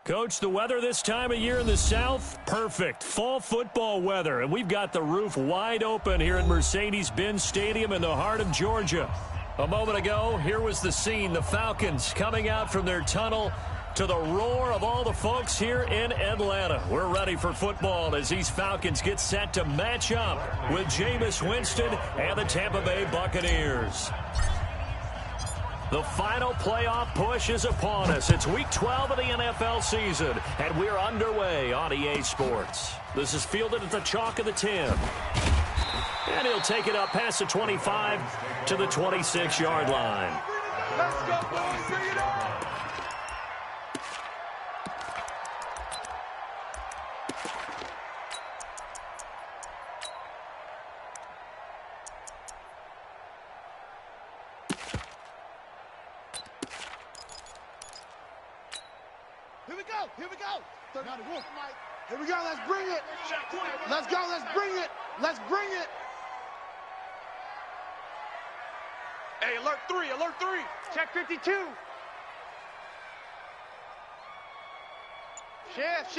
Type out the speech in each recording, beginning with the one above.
Coach, the weather this time of year in the South, perfect. Fall football weather, and we've got the roof wide open here at Mercedes-Benz Stadium in the heart of Georgia. A moment ago, here was the scene. The Falcons coming out from their tunnel to the roar of all the folks here in Atlanta. We're ready for football as these Falcons get set to match up with Jameis Winston and the Tampa Bay Buccaneers. The final playoff push is upon us. It's Week 12 of the NFL season, and we're underway on EA Sports. This is fielded at the chalk of the 10. And he'll take it up past the 25 to the 26-yard line. Let's go, boys. Bring it on. Here we go. Here we go. Let's bring it. Let's go. Let's bring it. Let's bring it. Hey, alert 3. Alert 3. Check 52. Chef.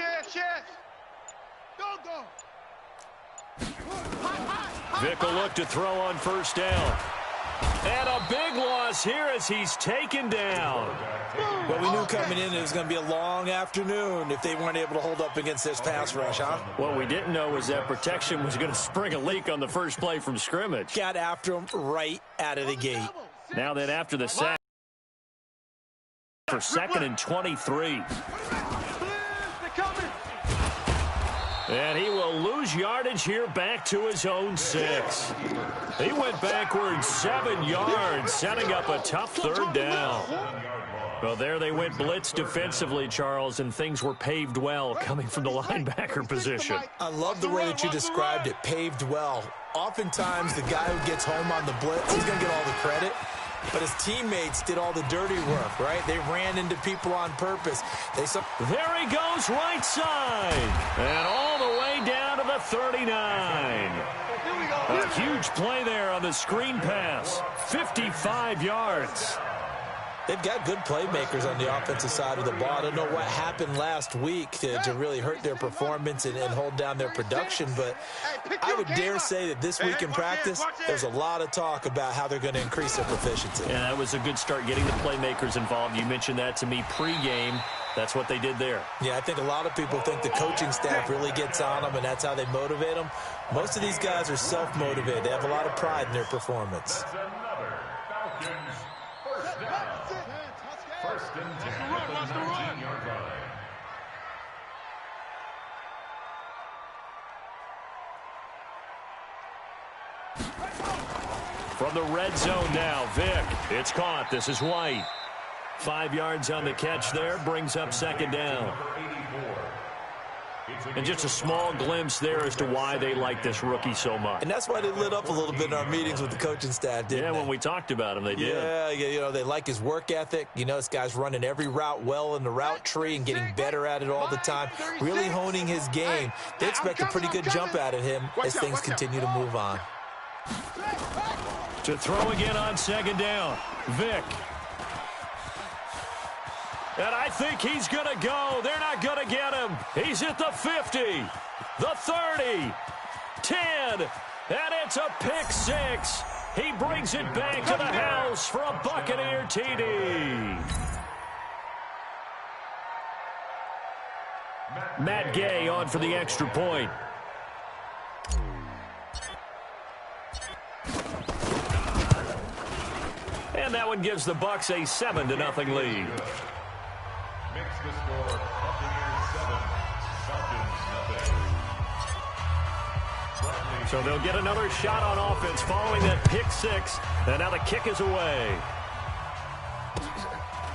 Go. Vic will look to throw on first down. And a big loss here as he's taken down. Well, we knew coming in it was going to be a long afternoon if they weren't able to hold up against this pass rush, huh? What we didn't know was that protection was going to spring a leak on the first play from scrimmage. Got after him right out of the gate. Now then, after the sack, for 2nd and 23. And he will lose yardage here back to his own 6. He went backwards 7 yards, setting up a tough 3rd down. Well, there they went blitz defensively, Charles, and things were paved well coming from the linebacker position. I love the way that you described it, paved well. Oftentimes, the guy who gets home on the blitz, he's going to get all the credit. But his teammates did all the dirty work, right? They ran into people on purpose. There he goes, right side. And all the way down to the 39. A huge play there on the screen pass. 55 yards. They've got good playmakers on the offensive side of the ball. I don't know what happened last week to really hurt their performance and hold down their production, but I would dare say that this week in practice, there's a lot of talk about how they're going to increase their proficiency. Yeah, that was a good start getting the playmakers involved. You mentioned that to me pregame. That's what they did there. Yeah, I think a lot of people think the coaching staff really gets on them, and that's how they motivate them. Most of these guys are self-motivated. They have a lot of pride in their performance. First and 10 at the 19-yard line. From the red zone now, Vic. It's caught. This is White. 5 yards on the catch there. Brings up 2nd down. And just a small glimpse there as to why they like this rookie so much. And that's why they lit up a little bit in our meetings with the coaching staff, didn't they? Yeah, when we talked about him, they did. Yeah, you know, they like his work ethic. You know, this guy's running every route well in the route tree and getting better at it all the time, really honing his game. They expect a pretty good jump out of him as things continue to move on. To throw again on 2nd down, Vic. And I think he's going to go. They're not going to get him. He's at the 50, the 30, 10, and it's a pick 6. He brings it back to the house for a Buccaneer TD. Matt Gay on for the extra point. And that one gives the Bucs a 7-0 lead. Makes the score Buccaneers 7, Falcons 0. So they'll get another shot on offense following that pick 6. And now the kick is away.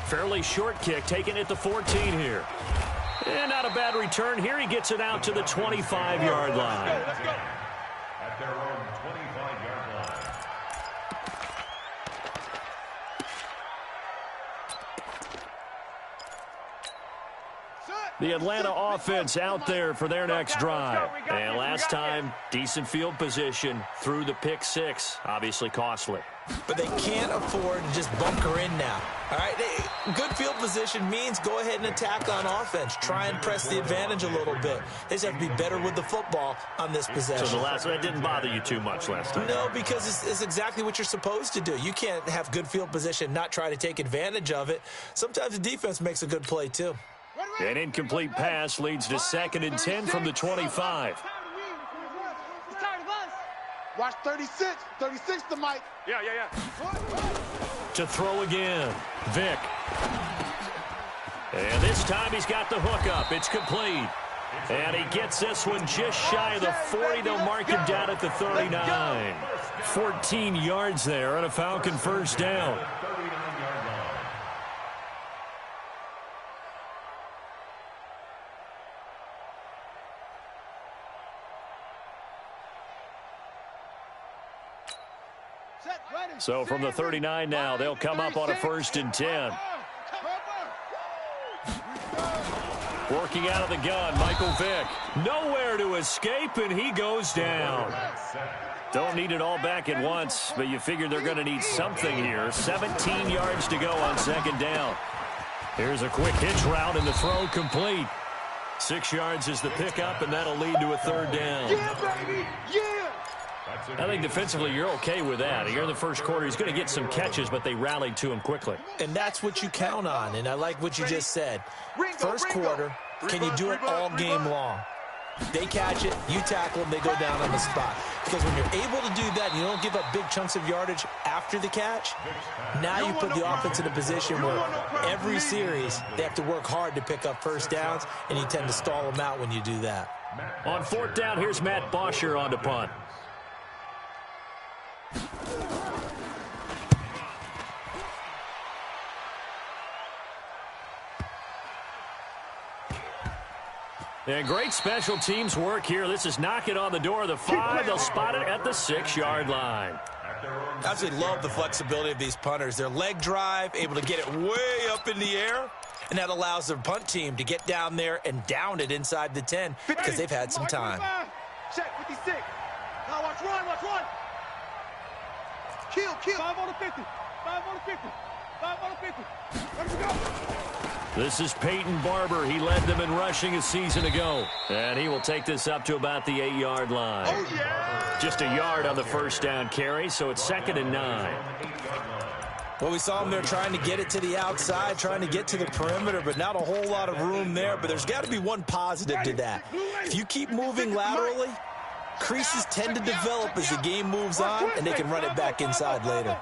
Fairly short kick, taken at the 14 here. And not a bad return here. He gets it out to the 25-yard line. Let's go. At their own 25-yard line. The Atlanta offense out there for their next drive. And last time, decent field position through the pick six. Obviously costly. But they can't afford to just bunker in now. All right, good field position means go ahead and attack on offense. Try and press the advantage a little bit. They just have to be better with the football on this possession. So the last one didn't bother you too much last time? No, because it's exactly what you're supposed to do. You can't have good field position, not try to take advantage of it. Sometimes the defense makes a good play, too. An incomplete pass leads to 2nd and 10 from the 25. Watch 36. 36 to Mike. Yeah. To throw again. Vick. And this time he's got the hook up. It's complete. And he gets this one just shy of the 40. They'll mark him down at the 39. 14 yards there on a Falcon first down. So from the 39 now, they'll come up on a 1st and 10. Working out of the gun, Michael Vick. Nowhere to escape, and he goes down. Don't need it all back at once, but you figure they're going to need something here. 17 yards to go on 2nd down. Here's a quick hitch route, and the throw complete. 6 yards is the pickup, and that'll lead to a 3rd down. Yeah, baby. Yeah. I think defensively you're okay with that. Here in the first quarter, he's going to get some catches, but they rallied to him quickly. And that's what you count on, and I like what you just said. First quarter, can you do it all game long? They catch it, you tackle them, they go down on the spot. Because when you're able to do that, and you don't give up big chunks of yardage after the catch, now you put the offense in a position where every series they have to work hard to pick up first downs, and you tend to stall them out when you do that. On 4th down, here's Matt Bosher on the punt. And great special teams work here. This is knocking on the door of the 5. They'll spot it at the 6-yard line. I absolutely love the flexibility of these punters. Their leg drive, able to get it way up in the air, and that allows their punt team to get down there and down it inside the 10 because they've had some time. Check 56. Now watch run. Kill. 5 on the 50. 5 on the 50. 5 on the 50. Let's go. This is Peyton Barber. He led them in rushing a season ago. And he will take this up to about the 8-yard line. Oh, yeah. Just a yard on the first down carry, so it's 2nd and 9. Well, we saw them there trying to get it to the outside, trying to get to the perimeter, but not a whole lot of room there. But there's got to be one positive to that. If you keep moving laterally, creases tend to develop as the game moves on, and they can run it back inside later.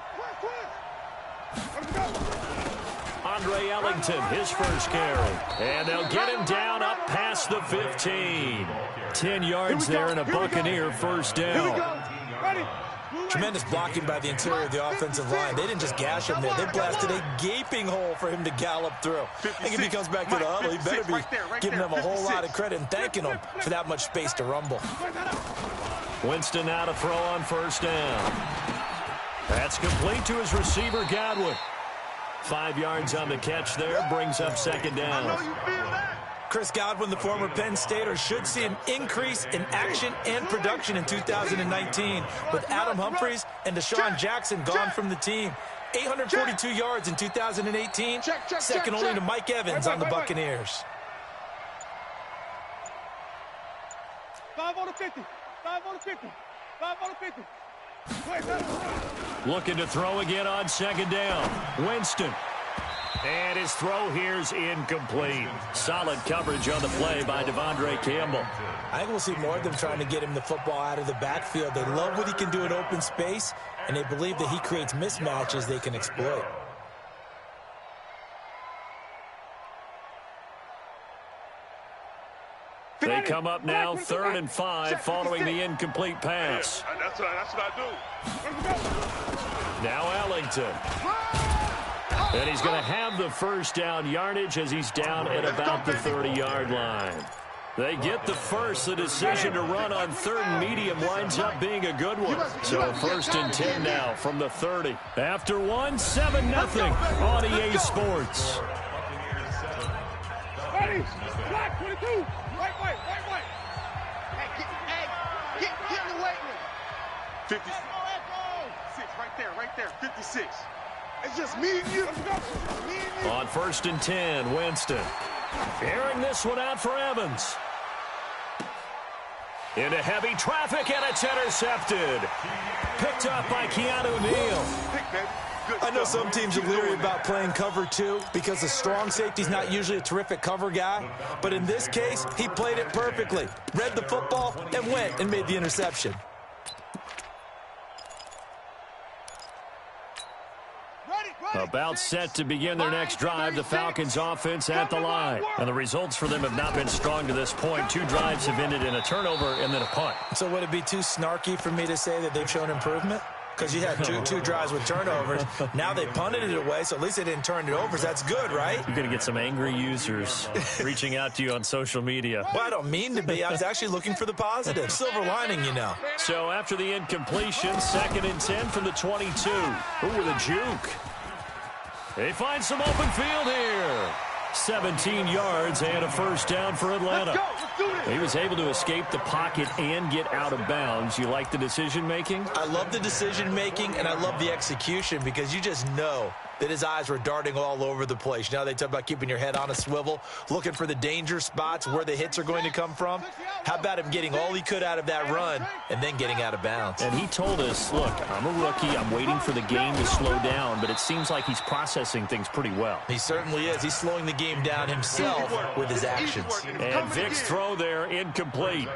Andre Ellington, his first carry. And they'll get him down up past the 15. 10 yards there and a Buccaneer first down. Tremendous blocking by the interior of the offensive line. They didn't just gash him there. They blasted a gaping hole for him to gallop through. I think if he comes back to the huddle, he better be giving them a whole lot of credit and thanking them for that much space to rumble. Winston now to throw on first down. That's complete to his receiver, Godwin. 5 yards on the catch there, brings up 2nd down. Chris Godwin, the former Penn Stater, should see an increase in action and production in 2019 with Adam Humphries and Deshaun Jackson gone from the team. 842 yards in 2018, second only to Mike Evans on the Buccaneers. 5 on the 50. 5 on the 50. 5 on the 50. Looking to throw again on 2nd down. Winston. And his throw here's incomplete. Solid coverage on the play by Devondre Campbell. I think we'll see more of them trying to get him the football out of the backfield. They love what he can do in open space, and they believe that he creates mismatches they can exploit. They come up now 3rd and 5 following the incomplete pass. That's what I do. Now Ellington. And he's going to have the first down yardage as he's down at about the 30-yard line. They get the first. The decision to run on 3rd and medium winds up being a good one. So 1st and 10 now from the 30. After 1, 7-0 on EA Sports. Ready, black, Get in the weight room. 56. Right there. 56. It's just me and you. Me and you. On 1st and 10, Winston. Airing this one out for Evans. Into heavy traffic, and it's intercepted. Picked up by Keanu Neal. I know some teams are leery about playing cover 2 because the strong safety's not usually a terrific cover guy. But in this case, he played it perfectly. Read the football and went and made the interception. About set to begin their next drive, the Falcons offense at the line. And the results for them have not been strong to this point. 2 drives have ended in a turnover and then a punt. So would it be too snarky for me to say that they've shown improvement? Because you had two drives with turnovers. Now they punted it away, so at least they didn't turn it over. So that's good, right? You're going to get some angry users reaching out to you on social media. Well, I don't mean to be. I was actually looking for the positive. Silver lining, you know. So after the incompletion, 2nd and 10 from the 22. Ooh, with a juke. They find some open field here. 17 yards and a 1st down for Atlanta. He was able to escape the pocket and get out of bounds. You like the decision-making? I love the decision-making, and I love the execution because you just know that his eyes were darting all over the place. You know, they talk about keeping your head on a swivel, looking for the danger spots where the hits are going to come from. How about him getting all he could out of that run and then getting out of bounds? And he told us, look, I'm a rookie. I'm waiting for the game to slow down, but it seems like he's processing things pretty well. He certainly is. He's slowing the game down himself with his actions. And Vic's throw there, incomplete.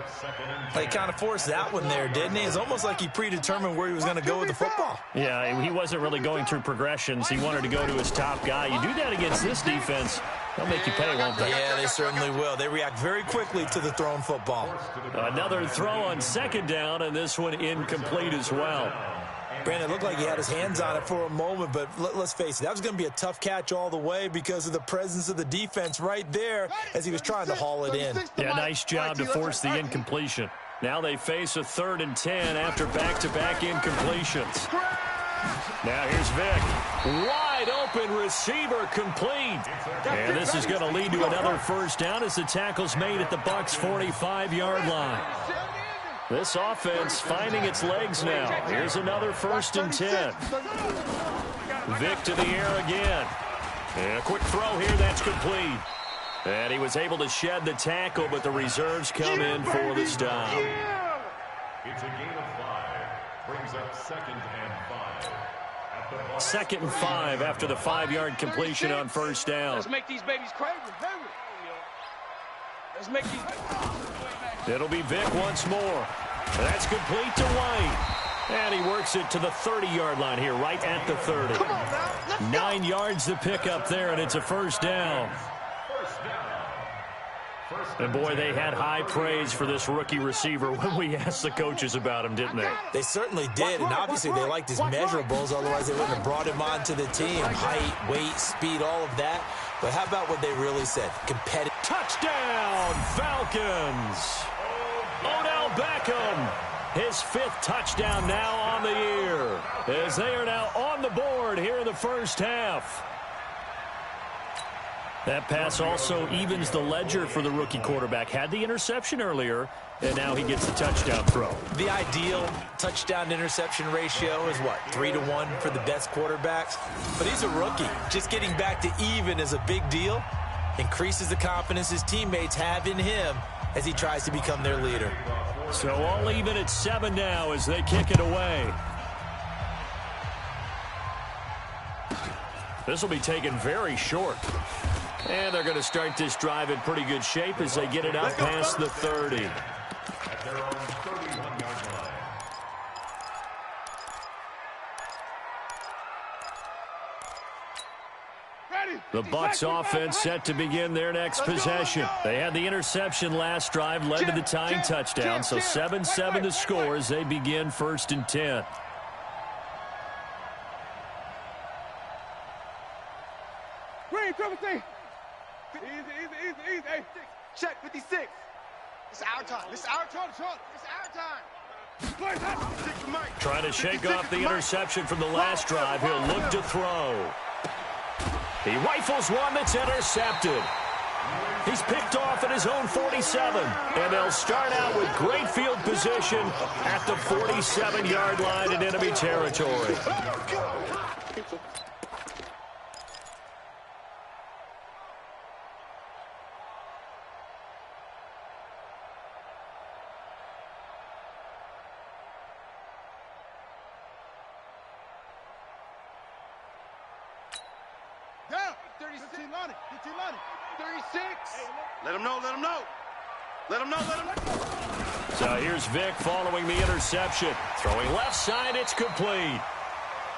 He kind of forced that one there, didn't he? It's almost like he predetermined where he was going to go with the football. Yeah, he wasn't really going through progressions. He wanted to go to his top guy. You do that against this defense, they'll make you pay, won't they? Yeah, they certainly will. They react very quickly to the thrown football. Another throw on 2nd down, and this one incomplete as well. Brandon, it looked like he had his hands on it for a moment, but let's face it, that was going to be a tough catch all the way because of the presence of the defense right there as he was trying to haul it in. Yeah, nice job to force the incompletion. Now they face a 3rd and 10 after back-to-back incompletions. Now here's Vic. Wide open receiver complete. And this is going to lead to another 1st down as the tackle's made at the Bucs' 45-yard line. This offense finding its legs now. Here's another 1st and 10. Vic to the air again. And a quick throw here, that's complete. And he was able to shed the tackle, but the reserves come in for the stop. It's a gain of 5. Brings up 2nd and 5. 2nd and 5 after the 5-yard completion on 1st down. Let's make these babies crazy. Let's make these. It'll be Vic once more. That's complete to White. And he works it to the 30-yard line here, right at the 30. 9 yards to pick up there, and it's a 1st down. And, boy, they had high praise for this rookie receiver when we asked the coaches about him, didn't they? They certainly did, and obviously they liked his measurables, otherwise they wouldn't have brought him onto the team. Height, weight, speed, all of that. But how about what they really said? Competitive. Touchdown, Falcons! Odell Beckham, his 5th touchdown now on the year, as they are now on the board here in the 1st half. That pass also evens the ledger for the rookie quarterback. Had the interception earlier, and now he gets the touchdown throw. The ideal touchdown-interception ratio is what, 3-to-1 for the best quarterbacks? But he's a rookie. Just getting back to even is a big deal. Increases the confidence his teammates have in him as he tries to become their leader. So all even at 7 now as they kick it away. This will be taken very short. And they're going to start this drive in pretty good shape as they get it out past the 30. At their own 31-yard line. The Bucs offense set to begin their next possession. They had the interception last drive, led to the tying touchdown. So 7-7 the score as they begin 1st and 10. Green, triple C. Easy. Hey, check 56. It's our time. It's our time. It's our time. Trying to shake off the interception from the last drive. He'll look to throw. He rifles one that's intercepted. He's picked off at his own 47. And they'll start out with great field position at the 47-yard line in enemy territory. Down. 36. 36. Let him know, let him know. Let him know, let him know. So here's Vic following the interception. Throwing left side, it's complete.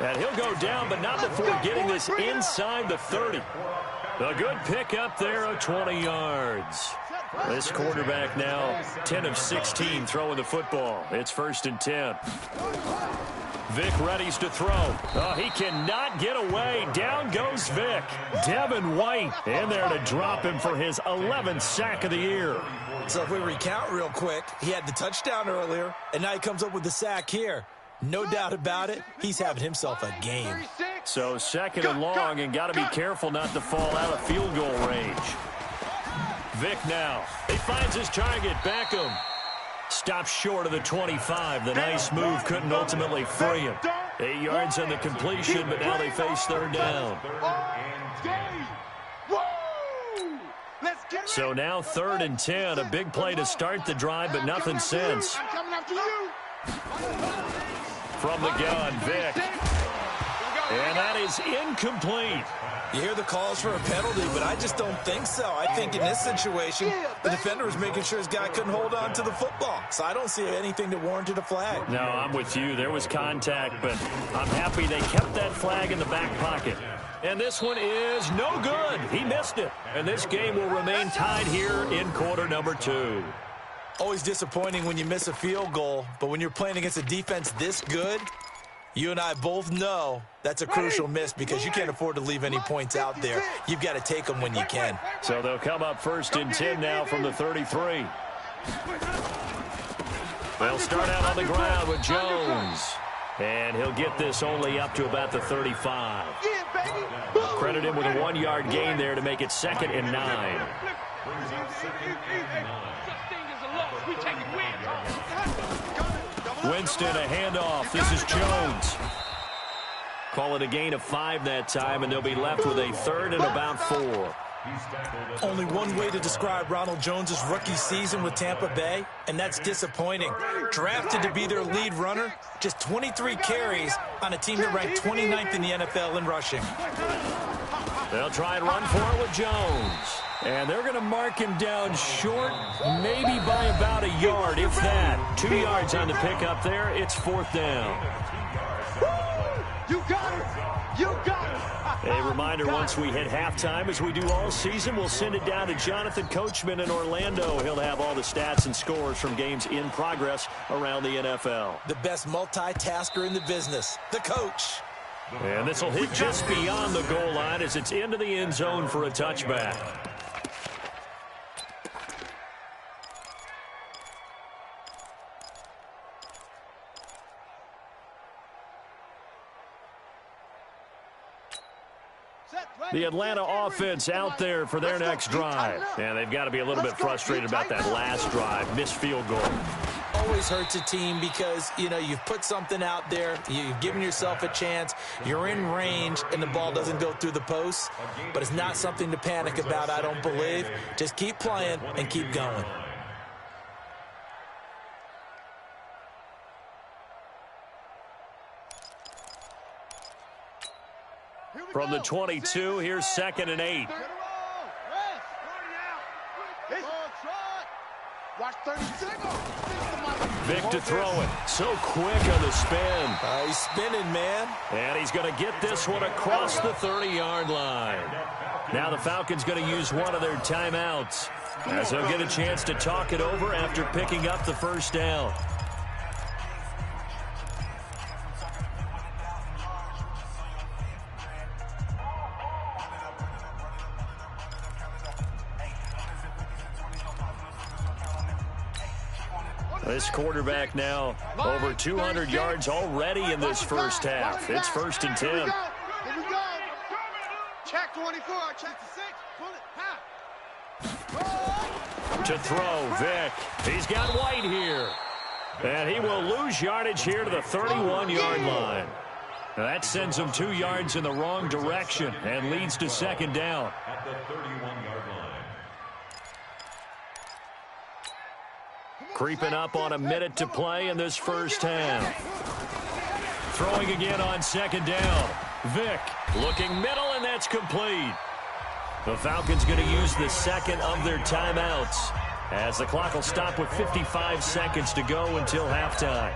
And he'll go down, but not before getting this inside the 30. A good pickup there of 20 yards. This quarterback now 10 of 16 throwing the football. It's 1st and 10. Vic readies to throw. Oh, he cannot get away. Down goes Vic. Devin White in there to drop him for his 11th sack of the year. So if we recount real quick, he had the touchdown earlier, and now he comes up with the sack here. No doubt about it, he's having himself a game. So 2nd and long, and got to be careful not to fall out of field goal range. Vic now. He finds his target, Beckham. Stops short of the 25. The nice move couldn't ultimately free him. 8 yards on the completion, but now they face 3rd down. So now 3rd and 10. A big play to start the drive, but nothing since. From the gun, Vic. And that is incomplete. You hear the calls for a penalty, but I just don't think so. I think in this situation, the defender was making sure his guy couldn't hold on to the football. So I don't see anything that warranted a flag. No, I'm with you. There was contact, but I'm happy they kept that flag in the back pocket. And this one is no good. He missed it. And this game will remain tied here in quarter number 2. Always disappointing when you miss a field goal, but when you're playing against a defense this good, you and I both know that's a crucial miss because you can't afford to leave any points out there. You've got to take them when you can. So they'll come up 1st and 10 now from the 33. They'll start out on the ground with Jones. And he'll get this only up to about the 35. Credit him with a 1-yard gain there to make it 2nd and 9. Winston, a handoff. This is Jones. Call it a gain of 5 that time, and they'll be left with a 3rd and about 4. Only one way to describe Ronald Jones' rookie season with Tampa Bay, and that's disappointing. Drafted to be their lead runner, just 23 carries on a team that ranked 29th in the NFL in rushing. They'll try and run for it with Jones. And they're going to mark him down short, maybe by about a yard, if that. 2 yards on the pickup there. It's 4th down. You got it. You got it. A reminder, once we hit halftime, as we do all season, we'll send it down to Jonathan Coachman in Orlando. He'll have all the stats and scores from games in progress around the NFL. The best multitasker in the business, the coach. And this will hit just beyond the goal line as it's into the end zone for a touchback. The Atlanta offense out there for their next drive. And they've got to be a little bit frustrated about that last drive. Missed field goal. Always hurts a team because, you know, you've put something out there. You've given yourself a chance. You're in range, and the ball doesn't go through the posts. But it's not something to panic about, I don't believe. Just keep playing and keep going. From the 22, here's 2nd and 8. Vic to throw it. So quick on the spin. He's spinning, man. And he's going to get this one across the 30-yard line. Now the Falcons going to use one of their timeouts as they'll get a chance to talk it over after picking up the 1st down. This quarterback now over 200 yards already in this first half. It's 1st and 10. Here we go. Check 24. Check the 6. Pull it. To throw, Vick. He's got White here. And he will lose yardage here to the 31-yard line. That sends him 2 yards in the wrong direction and leads to second down. At the 31-yard line. Creeping up on a minute to play in this first half. Throwing again on second down. Vick looking middle, and that's complete. The Falcons going to use the second of their timeouts as the clock will stop with 55 seconds to go until halftime.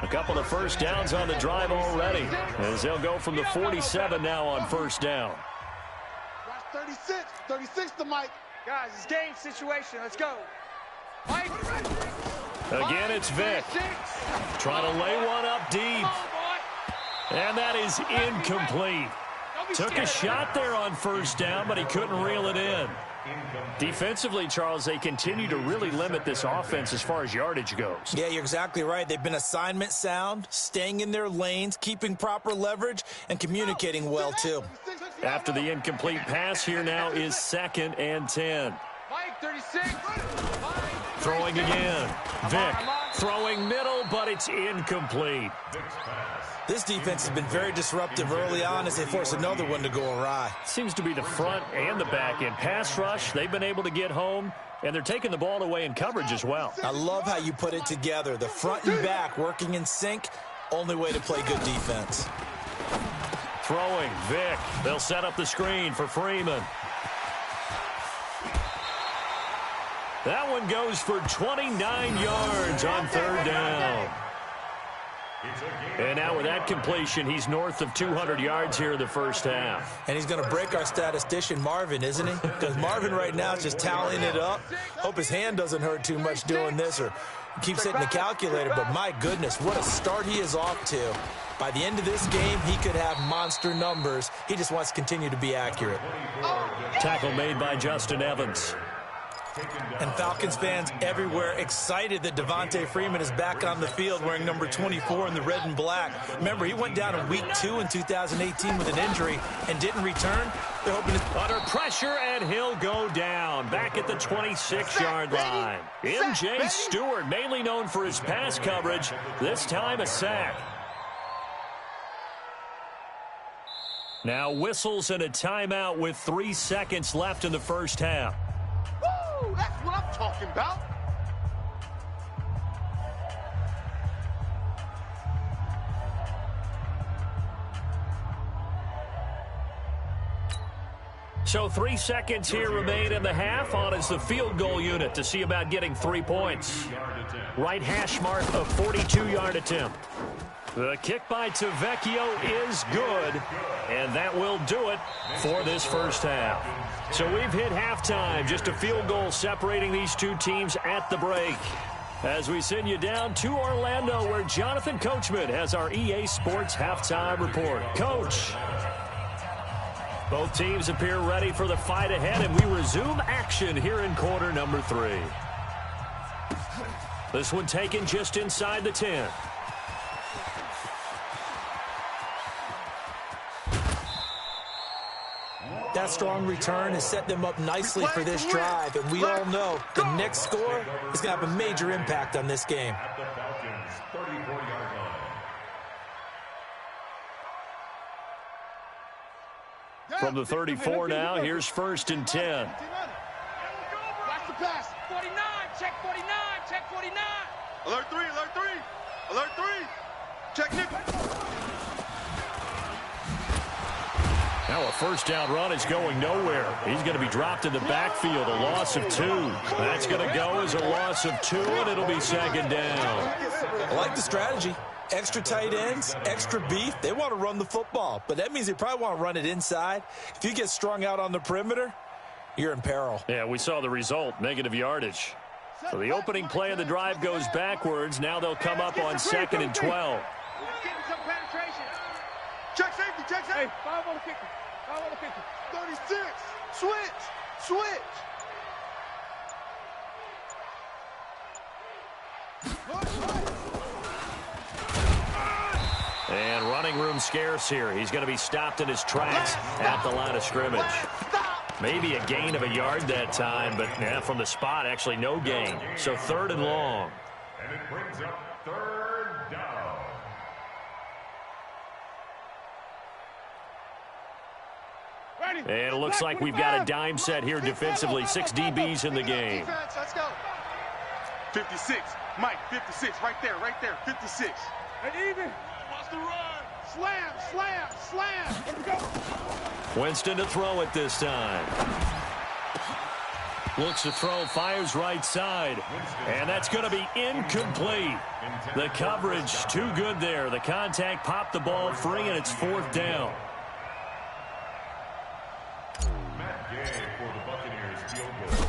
A couple of first downs on the drive already as they'll go from the 47 now on first down. Watch 36 to Mike. Guys, it's game situation. Let's go. Mike. Again, it's Vick. Trying to lay one up deep. And that is incomplete. Took a shot there on first down, but he couldn't reel it in. Defensively, Charles, they continue to really limit this offense as far as yardage goes. Yeah, you're exactly right. They've been assignment sound, staying in their lanes, keeping proper leverage, and communicating well, too. After the incomplete pass, here now is 2nd and 10. Mike, 36. Throwing again. Vick throwing middle, but it's incomplete. This defense has been very disruptive early on as they force another one to go awry. Seems to be the front and the back end. Pass rush, they've been able to get home, and they're taking the ball away in coverage as well. I love how you put it together. The front and back working in sync, only way to play good defense. Throwing, Vick. They'll set up the screen for Freeman. That one goes for 29 yards on third down. And now with that completion, he's north of 200 yards here in the first half. And he's going to break our statistician, Marvin, isn't he? Because Marvin right now is just tallying it up. Hope his hand doesn't hurt too much doing this or keeps hitting the calculator. But my goodness, what a start he is off to. By the end of this game, he could have monster numbers. He just wants to continue to be accurate. Tackle made by Justin Evans. And Falcons fans everywhere excited that Devontae Freeman is back on the field wearing number 24 in the red and black. Remember, he went down in week 2 in 2018 with an injury and didn't return. They're hoping to... Under pressure, and he'll go down back at the 26-yard line. M.J. Stewart, mainly known for his pass coverage, this time a sack. Now whistles and a timeout with 3 seconds left in the first half. Woo! That's what I'm talking about. So 3 seconds here remain in the half. On is the field goal unit to see about getting 3 points. Right hash mark of 42-yard attempt. The kick by Tavecchio is good, and that will do it for this first half. So we've hit halftime, just a field goal separating these two teams at the break. As we send you down to Orlando, where Jonathan Coachman has our EA Sports halftime report. Coach. Both teams appear ready for the fight ahead, and we resume action here in quarter number 3. This one taken just inside the 10. That strong return has set them up nicely for this drive, and we all know the next score is going to have a major impact on this game. At the Falcons' 34-yard line. From the 34 now, here's 1st and 10. Watch the pass. 49, check 49, check 49. Alert 3, alert 3, alert 3. Check nickel. Now a first down run is going nowhere. He's going to be dropped in the backfield, a loss of 2. That's going to go as a loss of 2, and it'll be second down. I like the strategy. Extra tight ends, extra beef. They want to run the football, but that means they probably want to run it inside. If you get strung out on the perimeter, you're in peril. Yeah, we saw the result, negative yardage. So the opening play of the drive goes backwards. Now they'll come up on 2nd and 12. Getting some penetration. Check safety, check safety. Hey, 5 on the kicker. 5 on the kicker. 36. Switch, switch. And running room scarce here. He's going to be stopped in his tracks at the line of scrimmage. Stop. Maybe a gain of a yard that time, but yeah, from the spot, actually no gain. So 3rd and long. And it brings up 3rd down. And it looks like we've got a dime set here defensively. 6 DBs in the game. Let's go. 56. Mike, 56. Right there, 56. And even. Wants to run. Slam. Let's go. Winston to throw it this time. Looks to throw, fires right side. And that's going to be incomplete. The coverage too good there. The contact popped the ball free, and it's 4th down. Matt Gay for the Buccaneers field goal.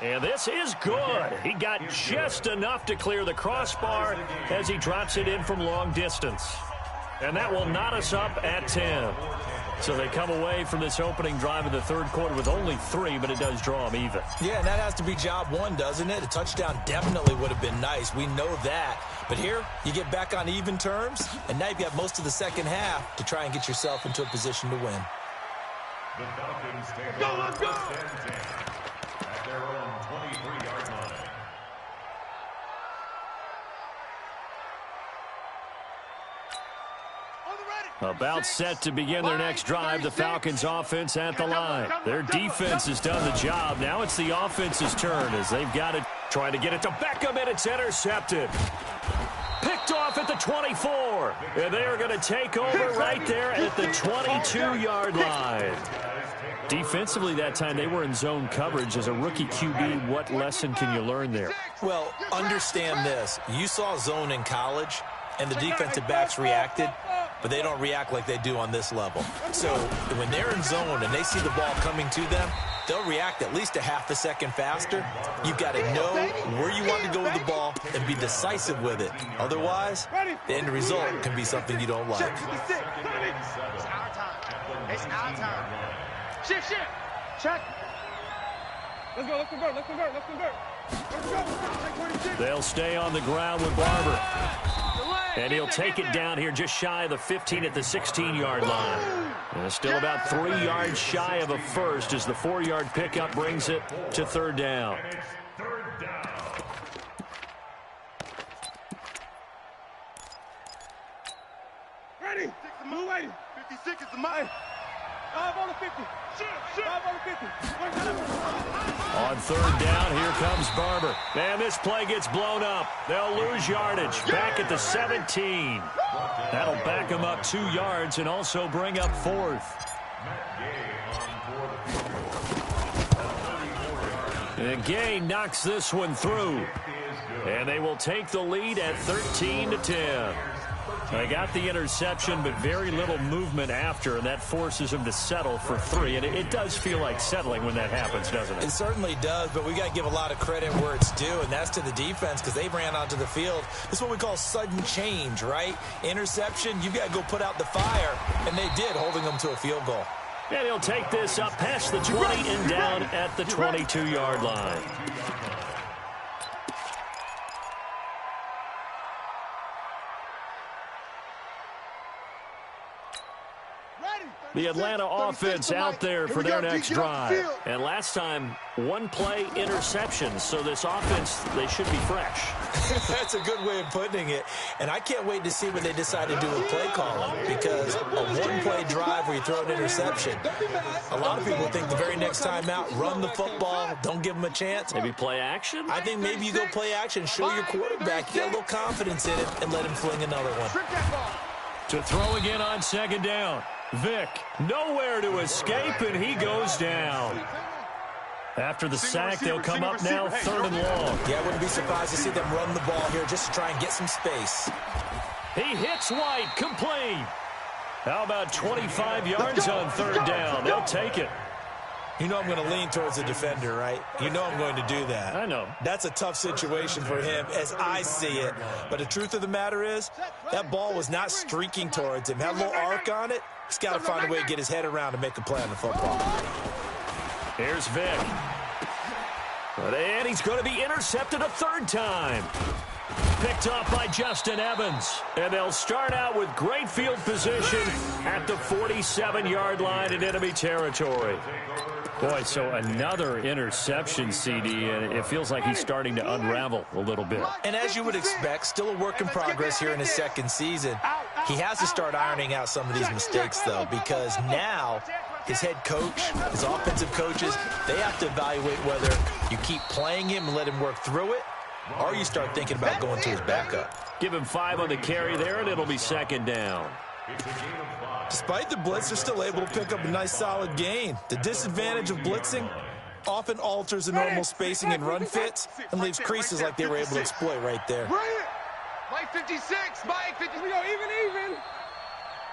And this is good. He got just enough to clear the crossbar as he drops it in from long distance. And that will knot us up at 10. So they come away from this opening drive in the 3rd quarter with only 3, but it does draw them even. Yeah, and that has to be job 1, doesn't it? A touchdown definitely would have been nice. We know that. But here, you get back on even terms, and now you've got most of the second half to try and get yourself into a position to win. The Falcons take over first and 10 at their own 23-yard line. About set to begin their next drive, the Falcons offense at the line. Their defense has done the job. Now it's the offense's turn as they've got to try to get it to Beckham, and it's intercepted. Picked off at the 24. And they are going to take over right there at the 22-yard line. Defensively that time, they were in zone coverage. As a rookie QB, what lesson can you learn there? Well, understand this. You saw zone in college, and the defensive backs reacted, but they don't react like they do on this level. So when they're in zone and they see the ball coming to them, they'll react at least a half a second faster. You've got to know where you want to go with the ball and be decisive with it. Otherwise, the end result can be something you don't like. It's our time. Shift. Check. Let's go. Let's convert. They'll stay on the ground with Barber. And he'll take it down here just shy of the 15 at the 16-yard line. And still about 3 yards shy of a first as the 4-yard pickup brings it to 3rd down. And it's 3rd down. Ready. Move ready. 56 is the mine. 5 on the 50. 5 on the 50. On 3rd down, here comes Barber. And this play gets blown up. They'll lose yardage. Back at the 17. That'll back them up 2 yards and also bring up 4th. And Gay knocks this one through. And they will take the lead at 13-10. They got the interception, but very little movement after, and that forces them to settle for 3. And it does feel like settling when that happens, doesn't it? It certainly does, but we got to give a lot of credit where it's due, and that's to the defense because they ran onto the field. This is what we call sudden change, right? Interception, you've got to go put out the fire, and they did, holding them to a field goal. And he'll take this up past the 20 and down at the 22-yard line. The Atlanta offense out there for their next drive. And last time, 1 play interception. So this offense, they should be fresh. That's a good way of putting it. And I can't wait to see what they decide to do with play calling. Because a 1-play drive where you throw an interception, a lot of people think the very next time out, run the football, don't give them a chance. Maybe play action? I think maybe you go play action, show your quarterback, get a little confidence in it, and let him fling another one. To throw again on 2nd down. Vic, nowhere to escape, and he goes down. After the sack, they'll come up now 3rd and long. Yeah, I wouldn't be surprised to see them run the ball here just to try and get some space. He hits White, complete. How about 25 yards on 3rd down? They'll take it. You know I'm going to lean towards the defender, right? You know I'm going to do that. I know. That's a tough situation for him as I see it. But the truth of the matter is, that ball was not streaking towards him. Had a little arc on it. He's got to find a way to get his head around and make a play on the football. Here's Vic. And he's going to be intercepted a 3rd time. picked off by Justin Evans. And they'll start out with great field position at the 47-yard line in enemy territory. Boy, so another interception, CD, and it feels like he's starting to unravel a little bit. And as you would expect, still a work in progress here in his second season. He has to start ironing out some of these mistakes, though, because now his head coach, his offensive coaches, they have to evaluate whether you keep playing him and let him work through it, or you start thinking about going to his backup. Give him 5 on the carry there, and it'll be second down. Despite the blitz, they're still able to pick up a nice solid gain. The disadvantage of blitzing often alters the normal spacing and run fits and leaves creases like they were able to exploit right there. Mike 56, Mike 50. We go even.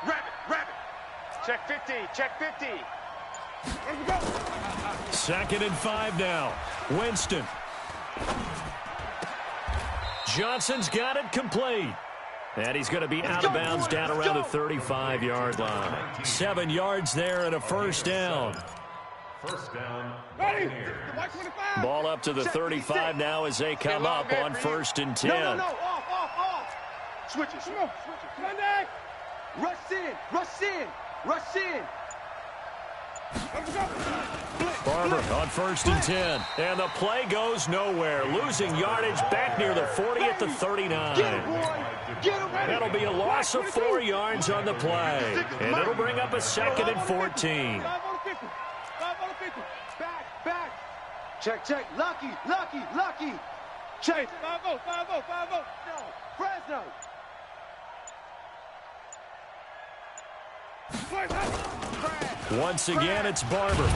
Rabbit. Check 50, check 50. Let's go. Second and 5 now. Winston. Johnson's got it complete. And he's going to be out of bounds down around the 35-yard line. 7 yards there and a first down. First down. Ball up to the 35 now as they come up on 1st and 10. No. Off. Switch it. Rush in. Barber on 1st and 10. And the play goes nowhere. Losing yardage back near the 40 at the 39. That'll be a loss of 4 yards on the play. And it'll bring up a 2nd and 14. Back. Check. Lucky. Check. 5-0. Fresno. Once again, it's Barber.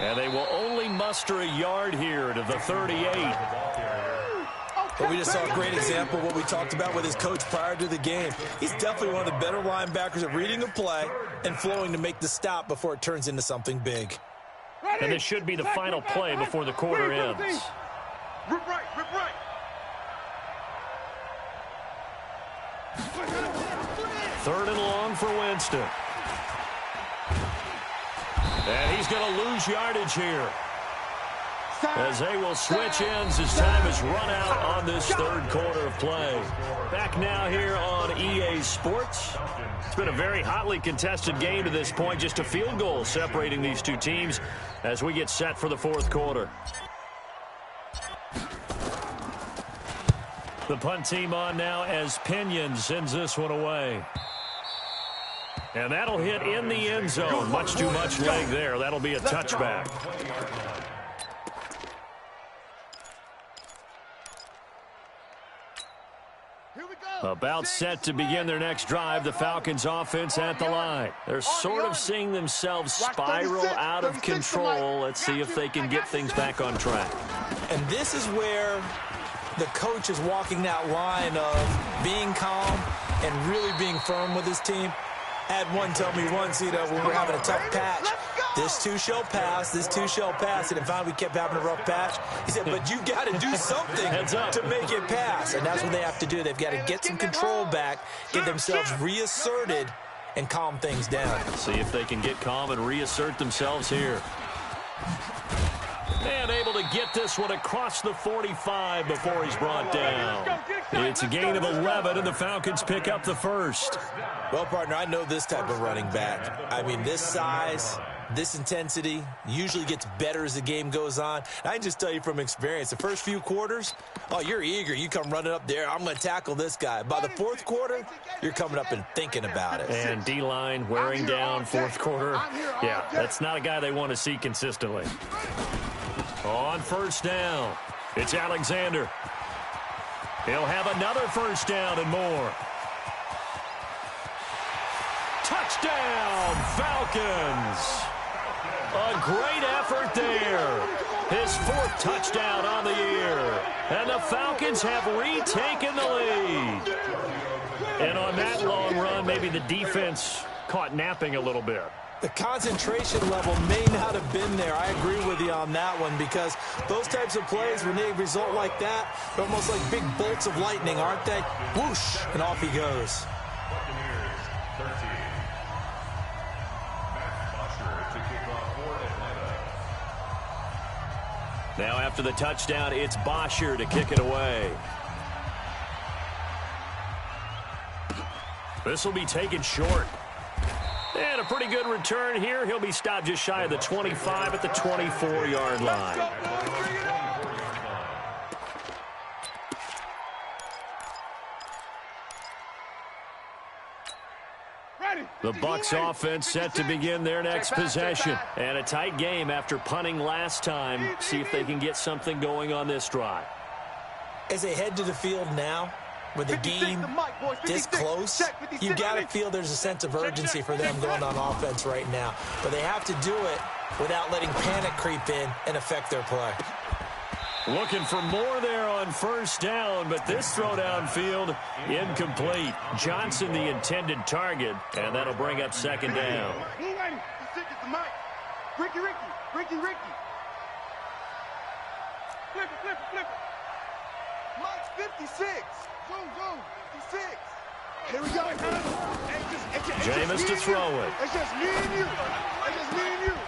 And they will only muster a yard here to the 38. But we just saw a great example of what we talked about with his coach prior to the game. He's definitely one of the better linebackers at reading a play and flowing to make the stop before it turns into something big. And this should be the final play before the quarter ends. Rip right. 3rd and long for Winston. And he's going to lose yardage here, as they will switch ends as time has run out on this 3rd quarter of play. Back now here on EA Sports. It's been a very hotly contested game to this point. Just a field goal separating these two teams as we get set for the 4th quarter. The punt team on now as Pinion sends this one away. And that'll hit in the end zone. Much too much leg there. That'll be a touchback. About set to begin their next drive, the Falcons offense at the line. They're sort of seeing themselves spiral out of control. Let's see if they can get things back on track. And this is where the coach is walking that line of being calm and really being firm with his team. Had one tell me once, when we're having a tough patch, this too shall pass, and then finally we kept having a rough patch. He said, but you got to do something to make it pass, and that's what they have to do. They've got to get some control back, get themselves reasserted, and calm things down. See if they can get calm and reassert themselves here. And able to get this one across the 45 before he's brought down. It's a gain of 11, and the Falcons pick up the 1st. Well, partner, I know this type of running back. I mean, this size, this intensity usually gets better as the game goes on. And I can just tell you from experience, the first few quarters, you're eager. You come running up there, I'm going to tackle this guy. By the 4th quarter, you're coming up and thinking about it. And D-line wearing down 4th quarter. Yeah, that's not a guy they want to see consistently. On 1st down, it's Alexander. He'll have another 1st down and more. Touchdown, Falcons. A great effort there. His 4th touchdown on the year. And the Falcons have retaken the lead. And on that long run, maybe the defense caught napping a little bit. The concentration level may not have been there. I agree with you on that one, because those types of plays, when they result like that, they're almost like big bolts of lightning, aren't they? Whoosh, and off he goes. Buccaneers 13. Matt Bosher to kick off for Atlanta. Now after the touchdown, it's Bosher to kick it away. This will be taken short. And a pretty good return here. He'll be stopped just shy of the 25 at the 24-yard line. The Bucs offense set to begin their next possession. And a tight game after punting last time. See if they can get something going on this drive. As they head to the field now, with the game this close, you got to feel there's a sense of urgency for them going on offense right now. But they have to do it without letting panic creep in and affect their play. Looking for more there on first down, but this throw downfield incomplete. Johnson the intended target, and that'll bring up second down. Ricky. Flip it. Mike's 56. Go. 56. Here we go. Jameis to throw it. It's just me and you.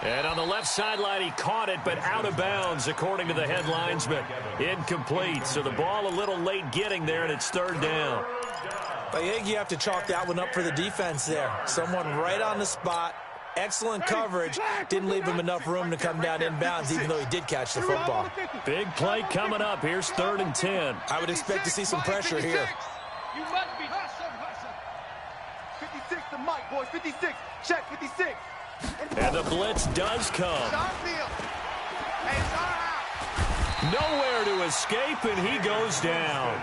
And on the left sideline, he caught it, but out of bounds, according to the head linesman. Incomplete, so the ball a little late getting there, and it's third down. I think you have to chalk that one up for the defense there. Someone right on the spot. Excellent coverage. Didn't leave him enough room to come down inbounds, even though he did catch the football. Big play coming up. Here's 3rd and 10. I would expect to see some pressure here. You must be. 56 to Mike, boys. 56. Check 56. And the blitz does come. Nowhere to escape, and he goes down.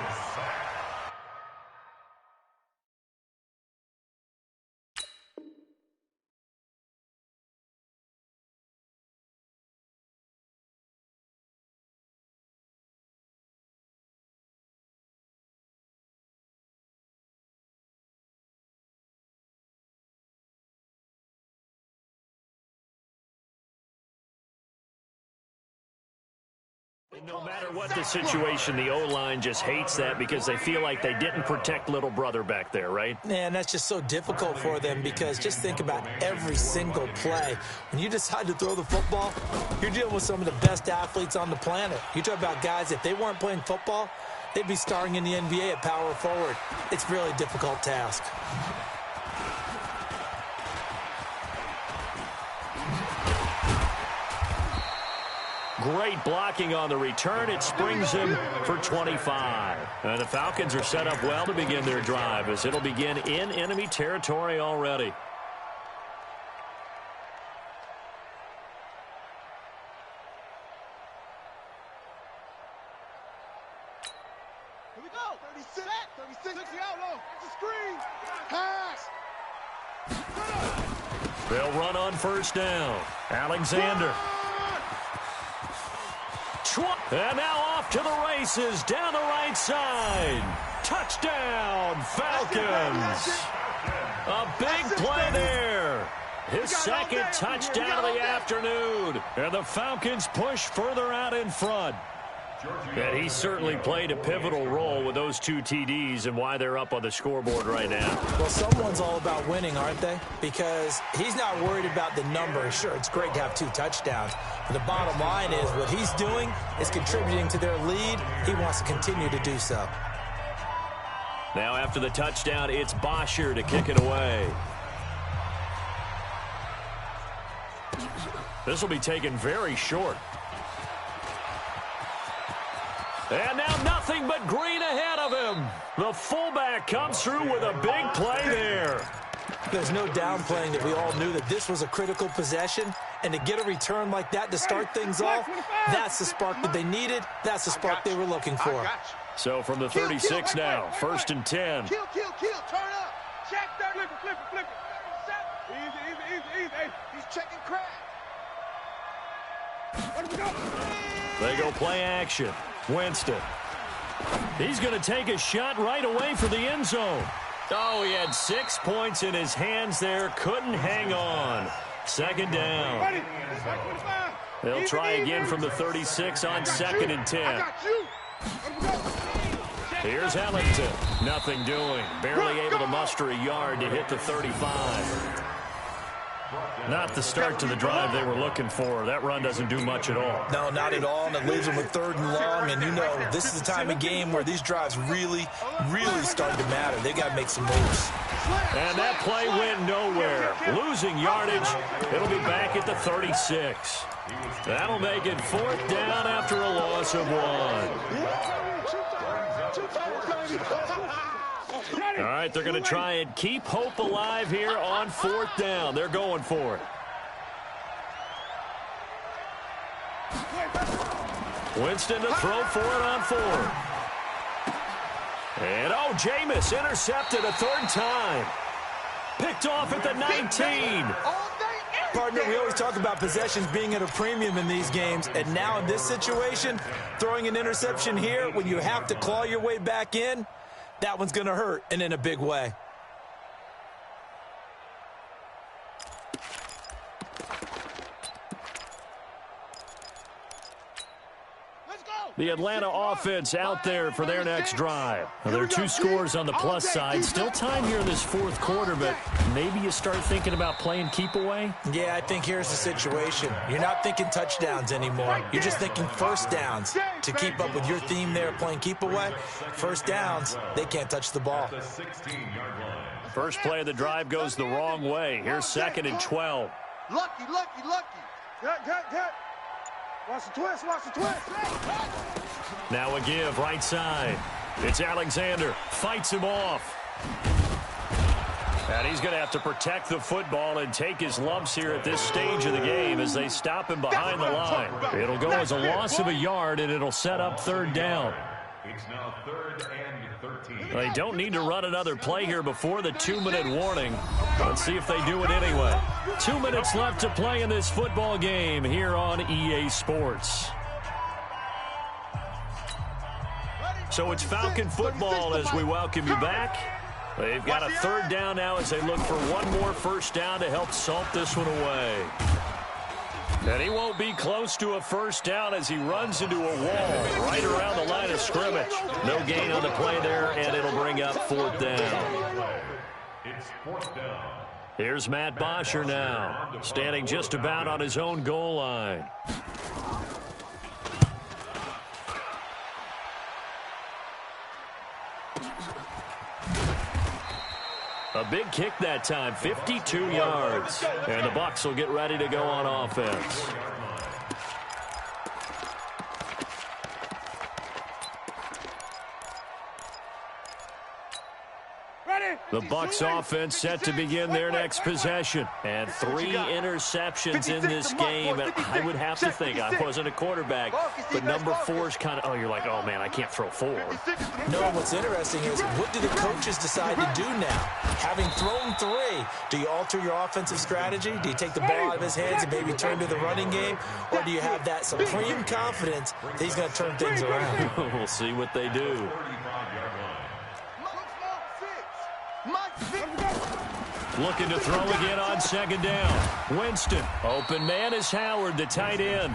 And no matter what the situation, the O-line just hates that because they feel like they didn't protect little brother back there, right? Man, that's just so difficult for them because just think about every single play. When you decide to throw the football, you're dealing with some of the best athletes on the planet. You talk about guys, if they weren't playing football, they'd be starring in the NBA at power forward. It's a really difficult task. Great blocking on the return. It springs him for 25. And the Falcons are set up well to begin their drive as it'll begin in enemy territory already. Here we go. 36. 36 out low. Screen. Pass. They'll run on first down. Alexander. And now off to the races down the right side. Touchdown, Falcons. A big play there. His second touchdown of the afternoon. And the Falcons push further out in front. And he certainly played a pivotal role with those 2 TDs and why they're up on the scoreboard right now. Well, someone's all about winning, aren't they? Because he's not worried about the number. Sure, it's great to have 2 touchdowns. But the bottom line is what he's doing is contributing to their lead. He wants to continue to do so. Now after the touchdown, it's Bosher to kick it away. This will be taken very short. And now nothing but green ahead of him. The fullback comes through with a big play there. There's no downplaying that we all knew that this was a critical possession. And to get a return like that to start things off, that's the spark that they needed. That's the spark they were looking for. So from the 36 now, 1st and 10. Kill. Turn up. Check that. Flip it. Easy. Hey, he's checking crack. Where do we go? They go play action. Winston. He's going to take a shot right away for the end zone. Oh, he had 6 points in his hands there. Couldn't hang on. Second down. They'll try again from the 36 on 2nd and 10. Here's Ellington. Nothing doing. Barely able to muster a yard to hit the 35. Not the start to the drive they were looking for. That run doesn't do much at all. No, not at all, and it leaves them with 3rd and long. And you know, this is the time of game where these drives really start to matter. They got to make some moves. And that play went nowhere. Losing yardage. It'll be back at the 36. That'll make it 4th down after a loss of 1. All right, they're going to try and keep hope alive here on 4th down. They're going for it. Winston to throw for it on 4th. And, oh, Jameis intercepted a 3rd time. Picked off at the 19. Partner, we always talk about possessions being at a premium in these games, and now in this situation, throwing an interception here when you have to claw your way back in, that one's going to hurt, and in a big way. The Atlanta offense out there for their next drive. Now, there are 2 scores on the plus side. Still time here in this 4th quarter, but maybe you start thinking about playing keep away? Yeah, I think here's the situation. You're not thinking touchdowns anymore. You're just thinking 1st downs. To keep up with your theme there, playing keep away, 1st downs, they can't touch the ball. First play of the drive goes the wrong way. Here's 2nd and 12. Lucky. Cut. Watch the twist, Now a give, right side. It's Alexander. Fights him off. And he's going to have to protect the football and take his lumps here at this stage of the game as they stop him behind the line. It'll go as a loss of a yard, and it'll set up 3rd down. It's now 3rd and 13. They don't need to run another play here before the 2-minute warning. Let's see if they do it anyway. 2 minutes left to play in this football game here on EA Sports. So it's Falcon football as we welcome you back. They've got a 3rd down now as they look for one more 1st down to help salt this one away. And he won't be close to a 1st down as he runs into a wall right around the line of scrimmage. No gain on the play there, and it'll bring up 4th down. It's 4th down. Here's Matt Bosher now, standing just about on his own goal line. A big kick that time, 52 yards. And the Bucs will get ready to go on offense. The Bucs offense set to begin their next possession. And 3 interceptions in this game. And I would have to think, I wasn't a quarterback, but number 4's kind of, you're like, oh, man, I can't throw 4. No, what's interesting is, what do the coaches decide to do now? Having thrown 3, do you alter your offensive strategy? Do you take the ball out of his hands and maybe turn to the running game? Or do you have that supreme confidence that he's going to turn things around? We'll see what they do. Looking to throw again on 2nd down. Winston. Open man is Howard, the tight end.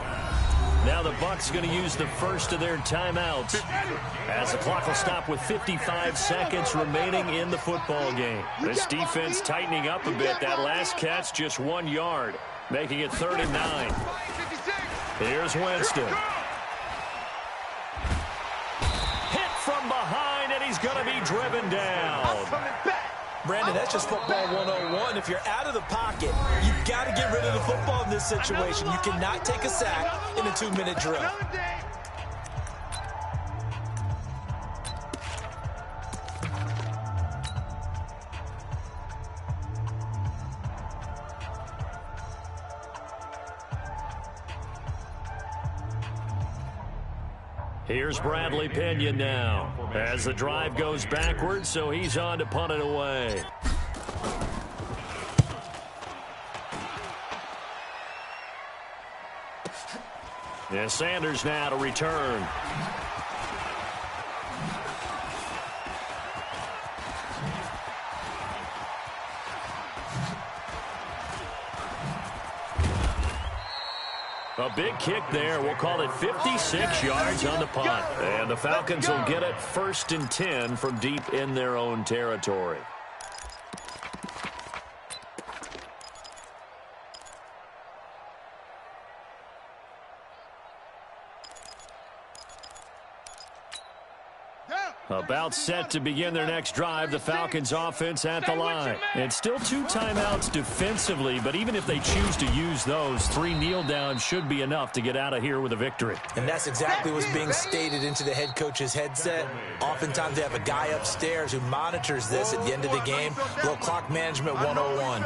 Now the Bucs going to use the first of their timeouts as the clock will stop with 55 seconds remaining in the football game. This defense tightening up a bit. That last catch just 1 yard, making it 3rd and 9. Here's Winston. Hit from behind, and he's going to be driven down. Brandon, that's just football 101. If you're out of the pocket, you've got to get rid of the football in this situation. You cannot take a sack in a 2-minute drill. Here's Bradley Pinion now as the drive goes backwards, so he's on to punt it away. And Sanders now to return. A big kick there. We'll call it 56 yards on the punt. And the Falcons will get it 1st and 10 from deep in their own territory. About set to begin their next drive, the Falcons offense at the line. It's still 2 timeouts defensively, but even if they choose to use those, 3 kneel downs should be enough to get out of here with a victory. And that's exactly what's being stated into the head coach's headset. Oftentimes they have a guy upstairs who monitors this at the end of the game. Little clock management 101.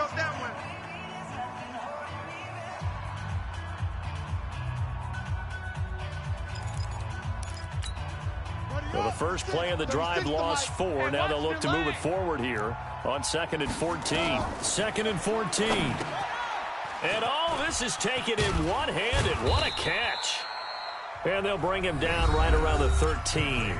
Well, the first play of the drive lost 4. Now they'll look to move it forward here on 2nd and 14. 2nd and 14. And oh, this is taken in one-handed. What a catch. And they'll bring him down right around the 13.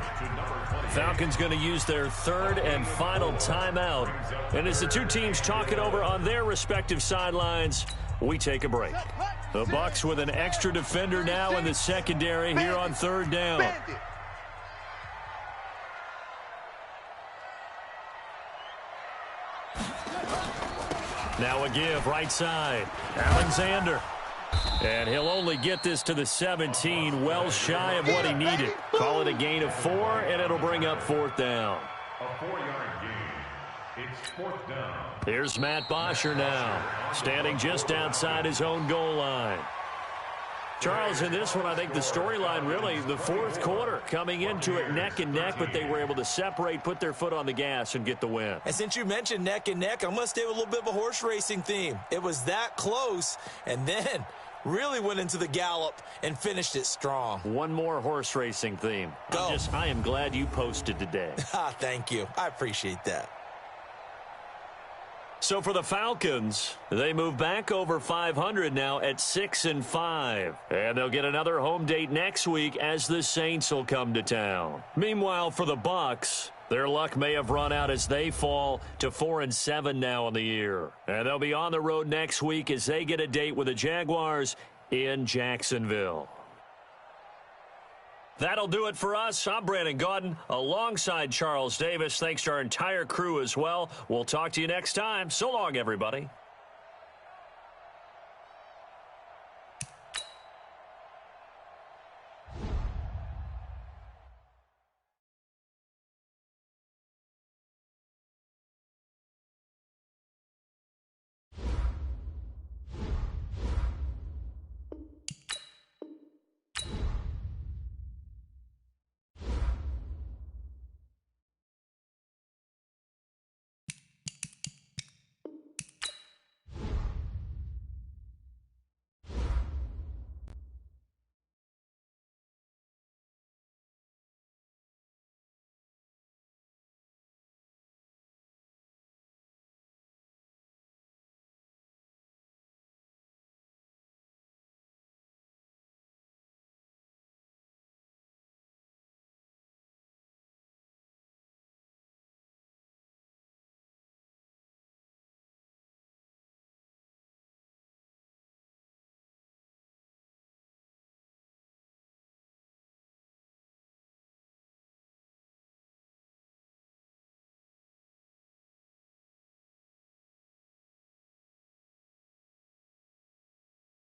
Falcons going to use their 3rd and final timeout. And as the 2 teams talk it over on their respective sidelines, we take a break. The Bucs with an extra defender now in the secondary here on 3rd down. Now a give right side. Alexander. And he'll only get this to the 17, well shy of what he needed. Call it a gain of 4, and it'll bring up 4th down. A 4-yard gain. It's 4th down. Here's Matt Bosher now, standing just outside his own goal line. Charles, in this one, I think the storyline really, the 4th quarter, coming into it neck and neck, but they were able to separate, put their foot on the gas, and get the win. And since you mentioned neck and neck, I'm going to stay with a little bit of a horse racing theme. It was that close, and then really went into the gallop and finished it strong. One more horse racing theme. Go. I am glad you posted today. Thank you. I appreciate that. So for the Falcons, they move back over 500 now at 6-5. And they'll get another home date next week as the Saints will come to town. Meanwhile, for the Bucs, their luck may have run out as they fall to 4-7 now in the year. And they'll be on the road next week as they get a date with the Jaguars in Jacksonville. That'll do it for us. I'm Brandon Gaudin alongside Charles Davis. Thanks to our entire crew as well. We'll talk to you next time. So long, everybody.